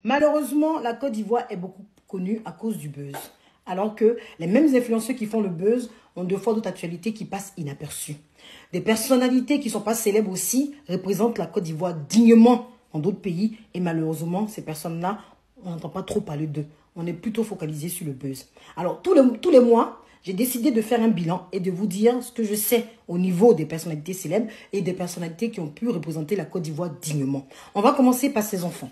Malheureusement, la Côte d'Ivoire est beaucoup connue à cause du buzz. Alors que les mêmes influenceurs qui font le buzz ont deux fois d'autres actualités qui passent inaperçues. Des personnalités qui ne sont pas célèbres aussi représentent la Côte d'Ivoire dignement dans d'autres pays. Et malheureusement, ces personnes-là, on n'entend pas trop parler d'eux. On est plutôt focalisé sur le buzz. Alors, tous les mois, j'ai décidé de faire un bilan et de vous dire ce que je sais au niveau des personnalités célèbres et des personnalités qui ont pu représenter la Côte d'Ivoire dignement. On va commencer par ces enfants.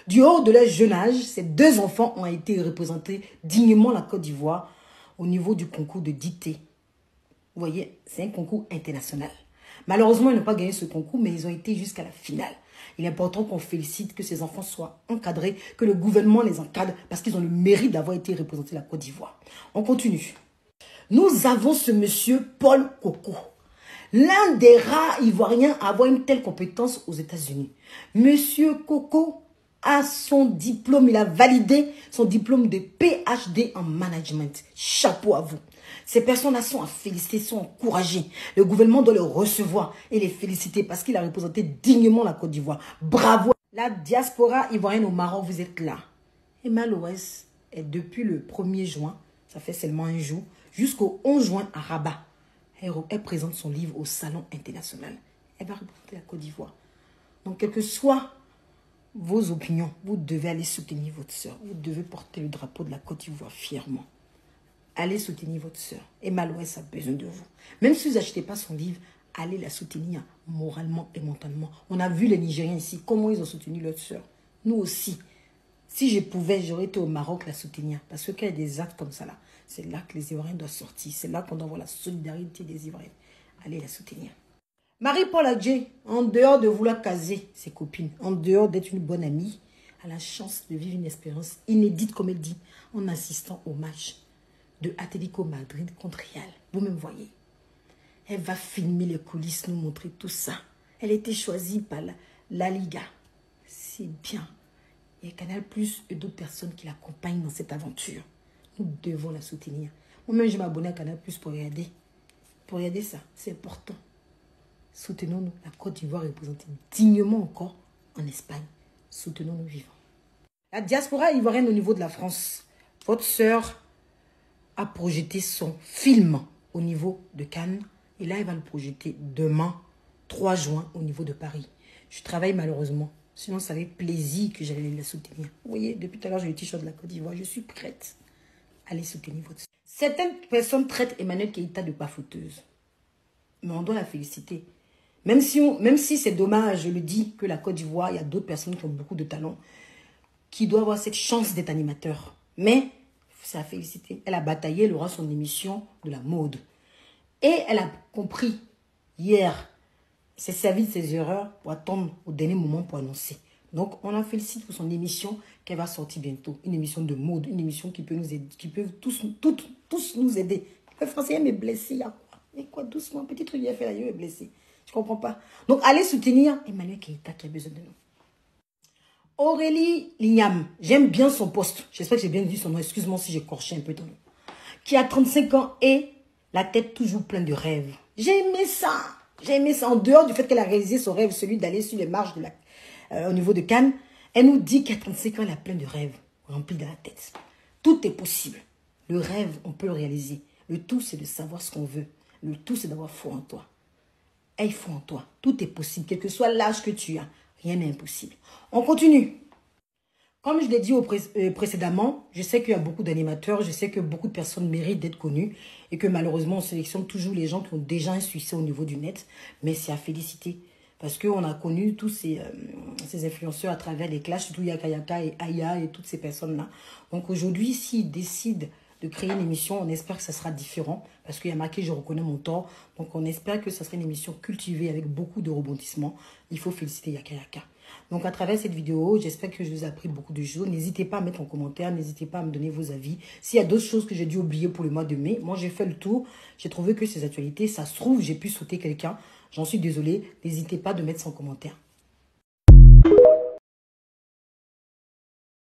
Du haut de leur jeune âge, ces deux enfants ont été représentés dignement la Côte d'Ivoire au niveau du concours de dictée. Vous voyez, c'est un concours international. Malheureusement, ils n'ont pas gagné ce concours, mais ils ont été jusqu'à la finale. Il est important qu'on félicite que ces enfants soient encadrés, que le gouvernement les encadre, parce qu'ils ont le mérite d'avoir été représentés la Côte d'Ivoire. On continue. Nous avons ce monsieur Paul Coco, l'un des rares Ivoiriens à avoir une telle compétence aux États-Unis. Monsieur Coco a son diplôme, il a validé son diplôme de PhD en management. Chapeau à vous. Ces personnes-là sont à féliciter, sont encouragées. Le gouvernement doit les recevoir et les féliciter parce qu'il a représenté dignement la Côte d'Ivoire. Bravo. La diaspora ivoirienne au Maroc, vous êtes là. Et Malouès est depuis le 1er juin, ça fait seulement un jour, jusqu'au 11 juin à Rabat. Elle présente son livre au Salon international. Elle va représenter la Côte d'Ivoire. Donc, quel que soit vos opinions, vous devez aller soutenir votre soeur. Vous devez porter le drapeau de la Côte d'Ivoire fièrement. Allez soutenir votre soeur. Et Malouès a besoin de vous. Même si vous n'achetez pas son livre, allez la soutenir moralement et mentalement. On a vu les Nigériens ici, comment ils ont soutenu leur soeur. Nous aussi. Si je pouvais, j'aurais été au Maroc la soutenir. Parce que quand il y a des actes comme ça là, c'est là que les Ivoiriens doivent sortir. C'est là qu'on doit voir la solidarité des Ivoiriens. Allez la soutenir. Marie-Paul Adjé, en dehors de vouloir caser ses copines, en dehors d'être une bonne amie, a la chance de vivre une expérience inédite, comme elle dit, en assistant au match de Atlético Madrid contre Real. Vous-même voyez. Elle va filmer les coulisses, nous montrer tout ça. Elle a été choisie par la Liga. C'est bien. Il y a Canal Plus et d'autres personnes qui l'accompagnent dans cette aventure. Nous devons la soutenir. Moi-même, je m'abonne à Canal Plus pour regarder. Pour regarder ça, c'est important. Soutenons-nous. La Côte d'Ivoire est représentée dignement encore en Espagne. Soutenons-nous vivants. La diaspora ivoirienne au niveau de la France. Votre sœur a projeté son film au niveau de Cannes. Et là, elle va le projeter demain, 3 juin, au niveau de Paris. Je travaille malheureusement. Sinon, ça avec plaisir que j'allais la soutenir. Vous voyez, depuis tout à l'heure, j'ai le t-shirt de la Côte d'Ivoire. Je suis prête. Allez soutenir votre sœur. Certaines personnes traitent Emmanuel Keïta de bafouteuse. Mais on doit la féliciter. Même si c'est dommage, je le dis, que la Côte d'Ivoire, il y a d'autres personnes qui ont beaucoup de talent, qui doivent avoir cette chance d'être animateur. Mais, c'est à féliciter. Elle a bataillé, elle aura son émission de la mode. Et elle a compris hier, s'est servi de ses erreurs pour attendre au dernier moment pour annoncer. Donc, on la félicite pour son émission qu'elle va sortir bientôt. Une émission de mode, une émission qui peut nous aider, qui peut tous nous aider. Le français m'est blessé, là. Et quoi, doucement, petit truc, il a fait là, il est blessé. Je ne comprends pas. Donc, allez soutenir Emmanuel Keïta qui a besoin de nous. Aurélie Lignam, j'aime bien son poste. J'espère que j'ai bien dit son nom. Excuse-moi si j'ai corché un peu ton nom. Qui a 35 ans et la tête toujours pleine de rêves. J'ai aimé ça. J'ai aimé ça. En dehors du fait qu'elle a réalisé son rêve, celui d'aller sur les marches au niveau de Cannes, elle nous dit qu'à 35 ans, elle a plein de rêves remplis dans la tête. Tout est possible. Le rêve, on peut le réaliser. Le tout, c'est de savoir ce qu'on veut. Le tout, c'est d'avoir foi en toi. Aie foi en toi. Tout est possible. Quel que soit l'âge que tu as, rien n'est impossible. On continue. Comme je l'ai dit précédemment, je sais qu'il y a beaucoup d'animateurs, je sais que beaucoup de personnes méritent d'être connues et que malheureusement, on sélectionne toujours les gens qui ont déjà un succès au niveau du net. Mais c'est à féliciter parce qu'on a connu tous ces influenceurs à travers les clashs, surtout Yaka Yaka et Aya et toutes ces personnes-là. Donc aujourd'hui, s'ils décident de créer une émission, on espère que ça sera différent parce qu'il y a marqué « Je reconnais mon tort ». Donc on espère que ça sera une émission cultivée avec beaucoup de rebondissements. Il faut féliciter Yaka Yaka. Donc à travers cette vidéo, j'espère que je vous ai appris beaucoup de choses. N'hésitez pas à mettre en commentaire, n'hésitez pas à me donner vos avis. S'il y a d'autres choses que j'ai dû oublier pour le mois de mai, moi j'ai fait le tour. J'ai trouvé que ces actualités, ça se trouve, j'ai pu sauter quelqu'un. J'en suis désolée. N'hésitez pas de mettre ça en commentaire.